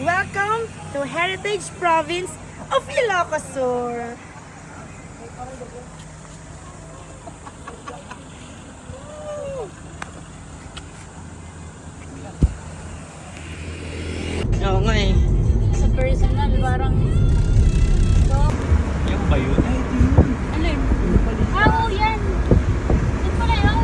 Welcome to Heritage Province of Ilocos Sur. Oo nga eh. Sa personal, parang... Yung ba yun? Ay, ito yun. Ano yun? Oo, yan! Yan pala yun!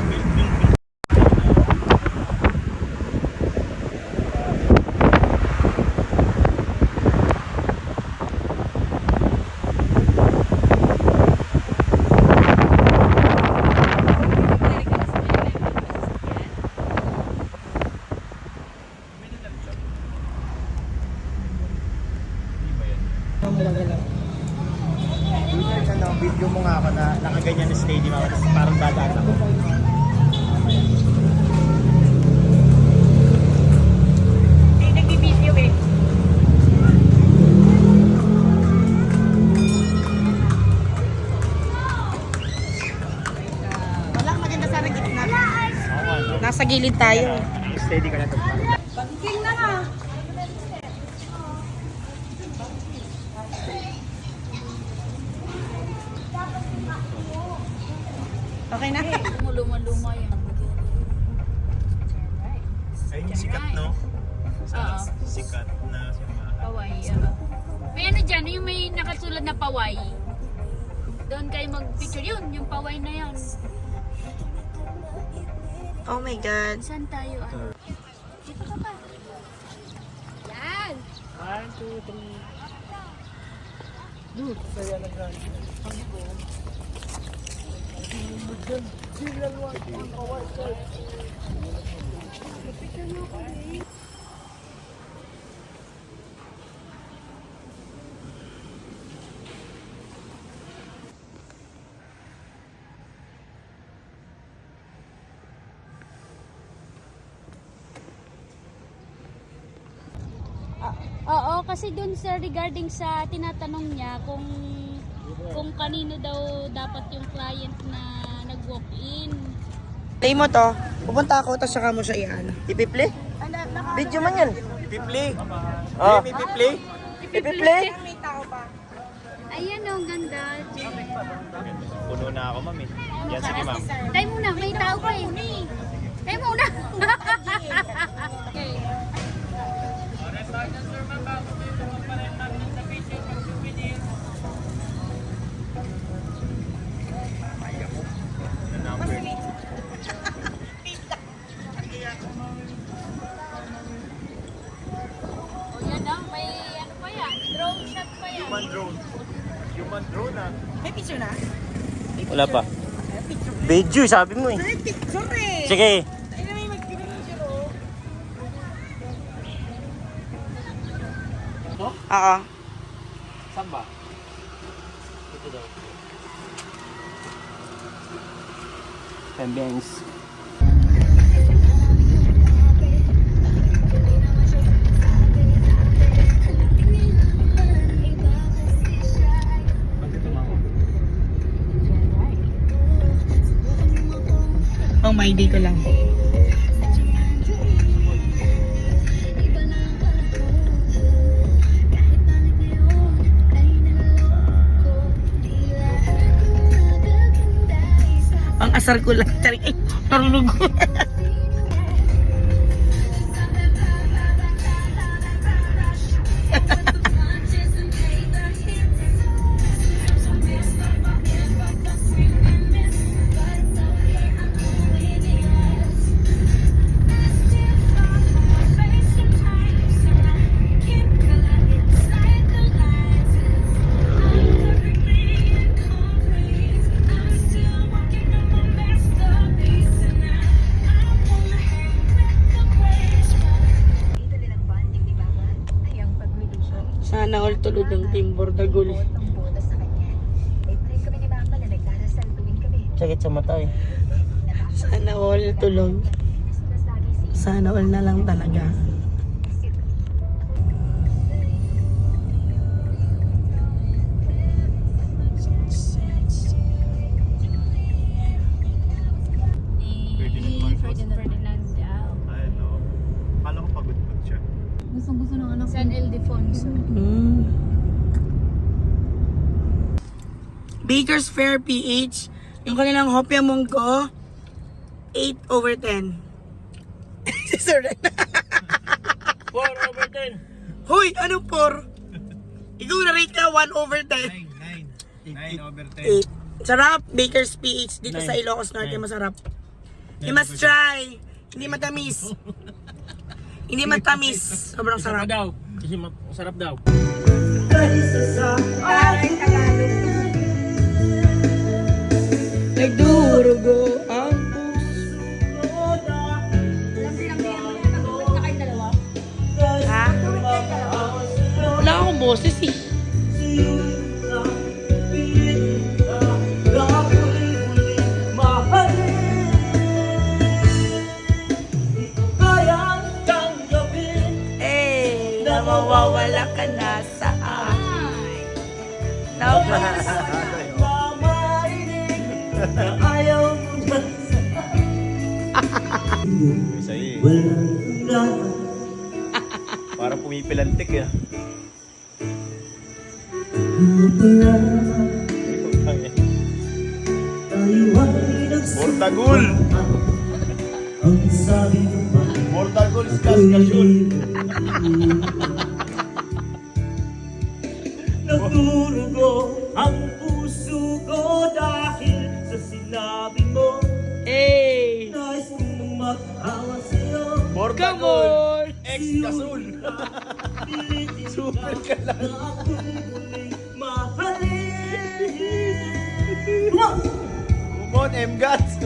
Video mo nga ako na nakaganyan na stadium ako, tapos parang dadaan ako. Hindi nagbibideo eh. Wala, maganda sana gitna. Nasa gilid tayo. Steady ka na ito. Pagking na nga. Okay na? Luma-luma yan. Ayun yung sikat, no? Oo. Sikat na siya. Paway. May ano dyan, yung may nakasulat na paway. Doon kayo mag-picture yun, yung paway na yan. Oh my God. Saan tayo? Ano? Dito ka pa. Yan! 1, 2, 3. Dude, saya lang yan. Oo, kasi doon sa regarding sa tinatanong niya kung kanino daw dapat yung client na nag-walk-in. Play mo to. Pupunta ako, tapos saka mo siya iyan. Ipi-play? Video man yan. Ipi-play? Oh. Ipi-play? Ipi-play? Ayan oh, ang ganda. Puno na ako, ma'am eh. Yan, sige ma'am. Tayo muna, may tao pa eh. Tayo muna. Okay. Number. O yan ah, may ano pa yan, drone shot pa yan. Human drone. Human drone ah. May picture na? Wala pa. Video, sabi mo eh. May picture eh. Sige. Ay na may mag-picture oh. Oo. Saan ba? Ito daw. Ambience. Oh my day ko lang. Ang asar ko lang. Ay, marunong ko. Sana all tulod ng Team Bordagol. Sakit sa mata eh. Sana all tulog. Sana all na lang talaga. Ferdinand. Kala ko pagod-pagod siya. Gusto ng anak. San Ildefonso. Baker's Fair PH, yung kanilang Hopia Munggo, 8/10. Sorry. 4/10. Hoy, ano 4? Ikaw na-rate ka 1/10. 9/10. 8. Sarap, Baker's PH dito sa Ilocos Norte, masarap. You must try. Hindi matamis. Hindi matamis. Sobrang sarap. daw. Kasi masarap daw. Nagdurugo ang puso. Ha? Wala akong boses eh. Eh, mawawala ka na sa akin. Labas. Sa'yo eh. Parang pumipilantik eh. Mortagul! Mortagul Skaskashul! Nagdurugo ang puso ko dahil sa sinabi mo. Eh. Nais kong mag-awa sa'yo. Mortagul! Ex-Kasul! Super ka lang! Na ako'y muling mahalin. Kumon, M-Gats!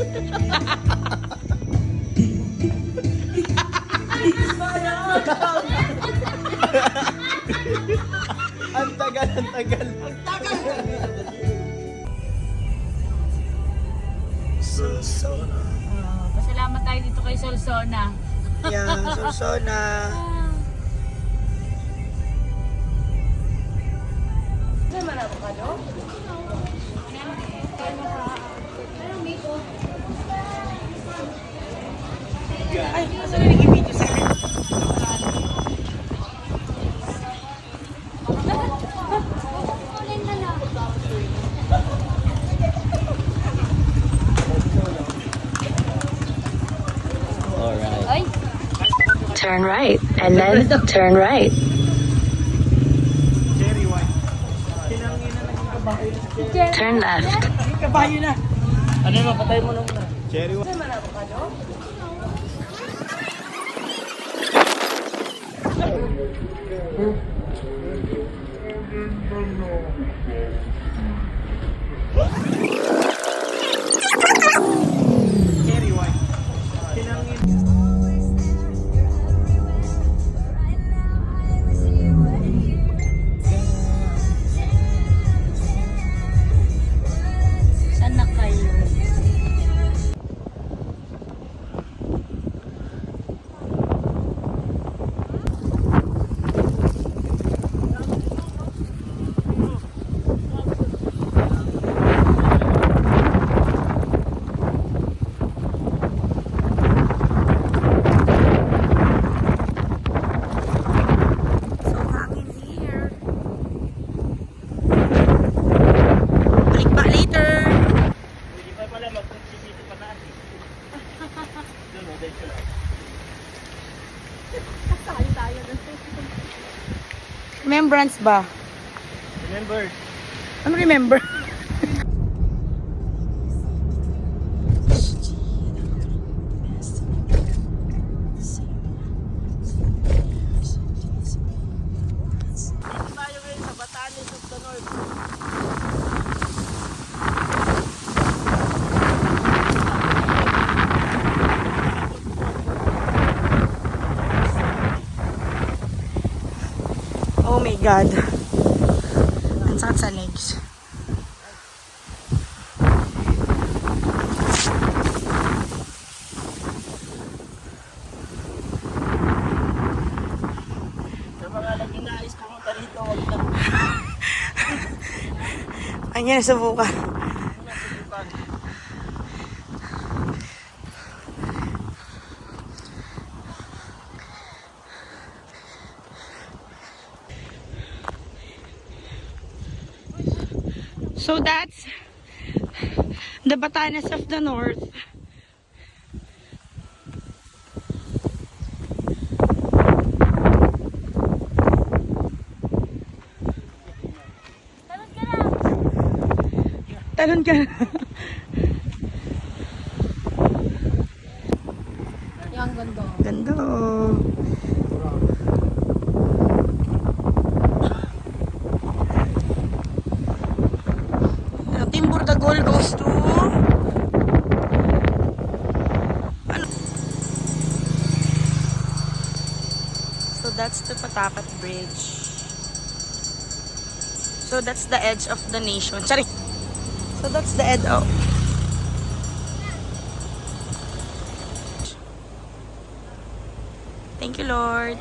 Ang tagal, ang tagal! Pasalamat tayo dito kay Solsona. Yan, Susona. Ay, asa na nag-video sa akin? Ay, Turn right, and then turn right. Cherry white. Turn left. Kabayo na. Ano yung mapatay mo nung Cherry white. Cherry white. saan na kayo? So hangin here. Balik back later. Hindi pa pala mag-sisisi pa na. Doon, o, dito lang. Remembrance ba? Remember, Ano remember? tayo ngayon sa Batanes of the North. Oh my God. Ang sakit sa legs. Sa mga nag-inais pumunta rito, wag na. Ayan, subukan. So that's the Batanes of the North. Talon ka na. Talon ka. Yung ganda. Ganda oh. Team Burdagol goes to ano? So that's the Patakat Bridge. So that's the edge of the nation. Sorry. So that's the edge of Thank you, Lord.